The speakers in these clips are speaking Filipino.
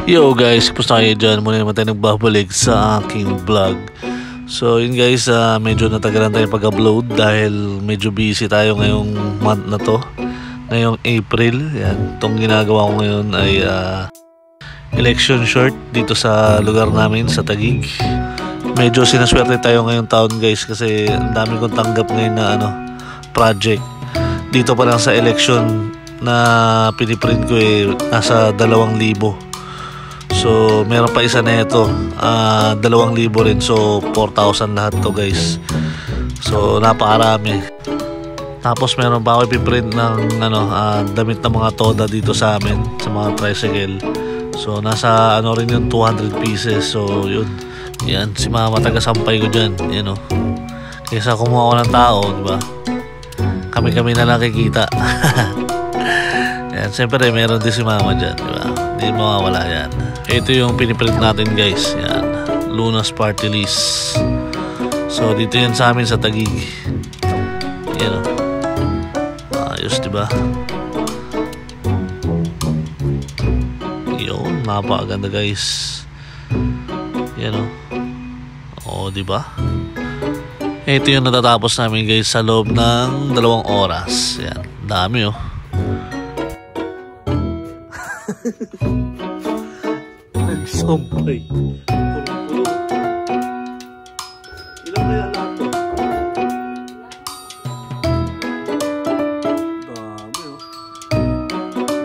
Yo guys, kumusta kayo dyan? Muna naman tayo nagbabalik sa aking vlog. So yun guys, medyo natagalan tayo pag-upload dahil medyo busy tayo ngayong month na to. Ngayong April, yan. Itong ginagawa ko ngayon ay election short dito sa lugar namin sa Taguig. Medyo sinaswerte tayo ngayong taon guys kasi ang dami kong tanggap ngayon na project. Dito pa lang sa election na piniprint ko nasa 2,000. So meron pa isa na ito, 2,000 rin, so 4,000 lahat to guys. So napakarami. Tapos meron pa ako ipiprint ng damit ng mga toda dito sa amin, sa mga tricycle. So nasa rin yung 200 pieces. So yun, yan si mama taga-sampay ko dyan, yan o. Kaysa kumuha ko ng tao, diba? Kami-kami na lang kikita. Yan, siyempre meron din si mama dyan, diba? Hindi mawawala yan. Ito yung piniprint natin guys, yan, Lunas Party List. So dito yan sa amin sa Taguig. Yan o, ayos diba? Yun, napakaganda guys. Yan o, diba? Ito yung natatapos namin guys sa loob ng 2 oras. Yan, dami o. Nagsampay. Puro-puro. Ilang kaya lahat to? Dami o.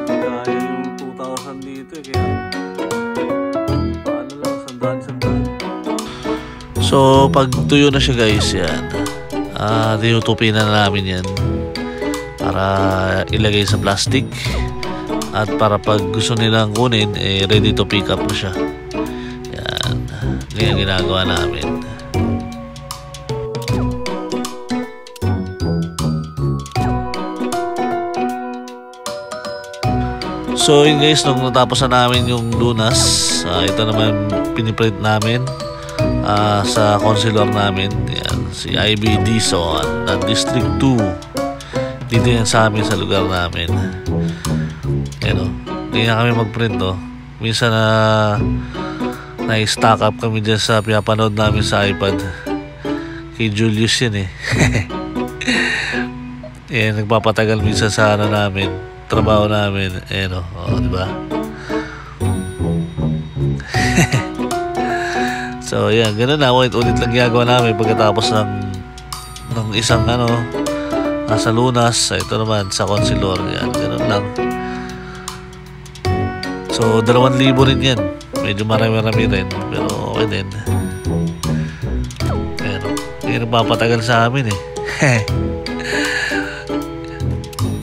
Hindi kaya yung 2,000 dito kaya paano lang, sandaan. So pag tuyo na siya guys, yan, tinutupin na namin yan para ilagay sa plastic. At para pag gusto nilang kunin, ready to pick up na siya. Yan, yan ginagawa namin. So yun guys, nung natapos na namin yung Lunas, ito naman piniprint namin sa consular namin. Yan, si Ivy Dizon na District 2. Dito yan sa amin sa lugar namin. Hindi na kami mag-print minsan na-stack up kami dyan sa pinapanood namin sa iPad kay Julius yan nagpapatagal minsan sa namin, trabaho namin, diba? So yan, ganun na, ulit lang ginagawa namin pagkatapos ng isang nasa Lunas. Ito naman sa Consilor, yan, ganun lang. So 2,000 rin yan. Medyo marami rin, pero okay din. Pero hindi nagpapatagal sa amin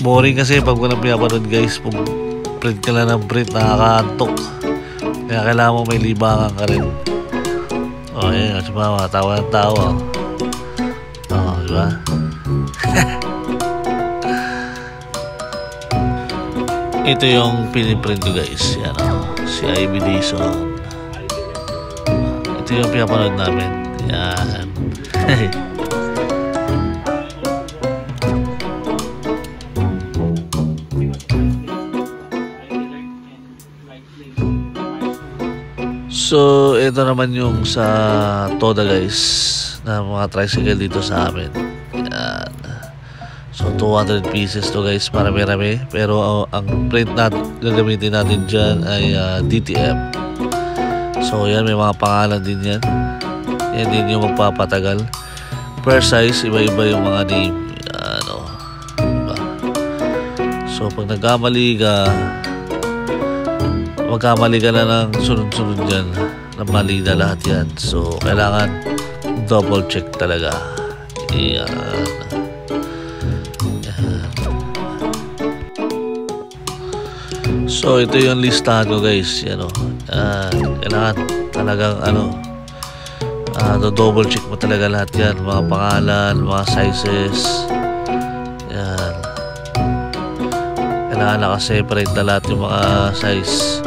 boring kasi pag walang pinapanood guys. Print ka lang ng print, nakakaantok. Kaya kailangan mo may libangan ka rin. Yan, diba, tawa ng tawa. Diba? Ito yung piniprint ko guys, yan si Ivy Dizon. Ito yung pinapanood namin, yan. So ito naman yung sa Toda guys, na mga tricycle dito sa amin. Yan. So 200 pieces to guys, marami-rami. Pero ang print na gagamitin natin dyan ay DTF. So yan, may mga pangalan din yan. Yan din yung magpapatagal. Per size, iba-iba yung mga name. Yan diba? So pag magkamali ka na ng sunod-sunod dyan, na mali na lahat yan. So kailangan double check talaga. Yan. So ito yung listahan ko guys, kailangan talagang double check mo talaga lahat yan, mga pangalan, mga sizes. Yan, kailangan nakaseparate na lahat yung mga size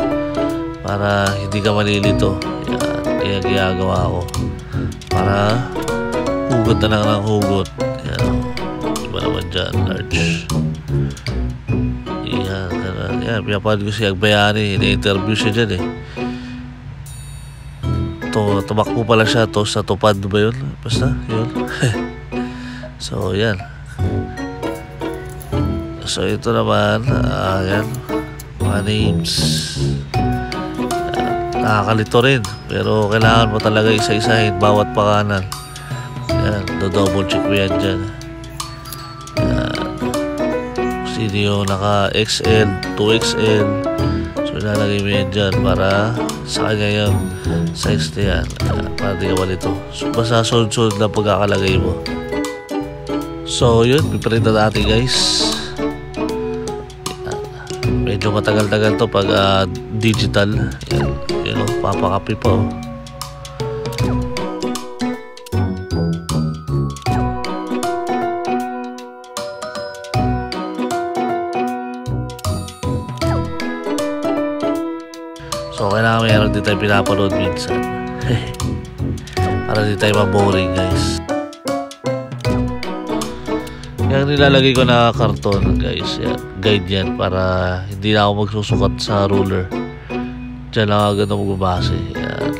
para hindi ka malilito. Yan, kaya ginagawa ko para hugot na lang ng hugot. Yan, iba naman dyan, large. Yan, pinapanood ko si Agbayani, na-interview siya dyan tumakbo pala siya to sa tupad ba yun? Basta yun. So yan. So ito naman, yan, mga names. Nakakalito rin, pero kailangan mo talaga isa-isahin bawat pakanan. Yan, do-double check mo yan dyan. Yan. Sino yung naka XL, 2XL. So ilalagay mo yan dyan para sa kanya yung size na yan. Para di ka malito. So basta sunod-sunod na pagkakalagay mo. So yun, piprint na natin guys. Yan. Medyo matagal-tagal to pag digital. Yan. Yun o, papakapi pa o. So kailangan mayroon din tayo pinapanood minsan. Para di tayo maboring guys. Yung nilalagay ko na karton guys, yan, guide yan para hindi na ako magsusukat sa ruler. Diyan lang agad na magbabase. Yan.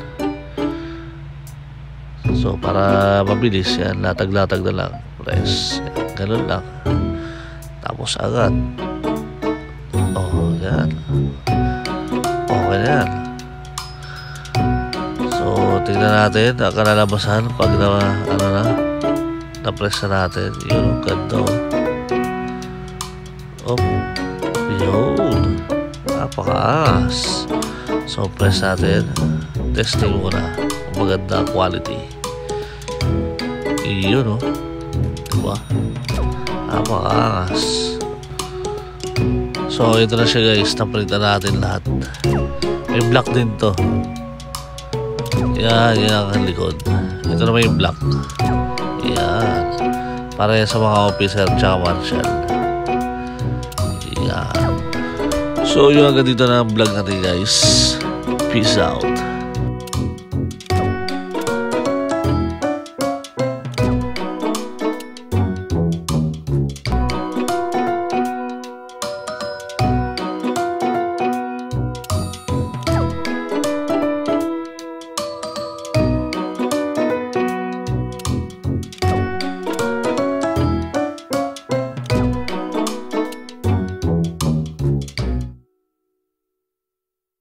So para mabilis yan, latag-latag na lang. Press. Yan. Ganun lang. Tapos agad. Oh, yan. Okay na yan. So tingnan natin ang kalalabasan pag na-press na natin. Yun, ganda. Oh, yun. Napakaas. So press natin. Testing muna kung maganda quality. Yun o. Diba? Napakaas. So ito na siya guys. Napalitan natin lahat. May black din to. Yan, yan ang likod. Ito na may black. Yan. Para yan sa mga officer tsaka marshal. Yan. So yung agad dito na vlog natin guys. Peace out.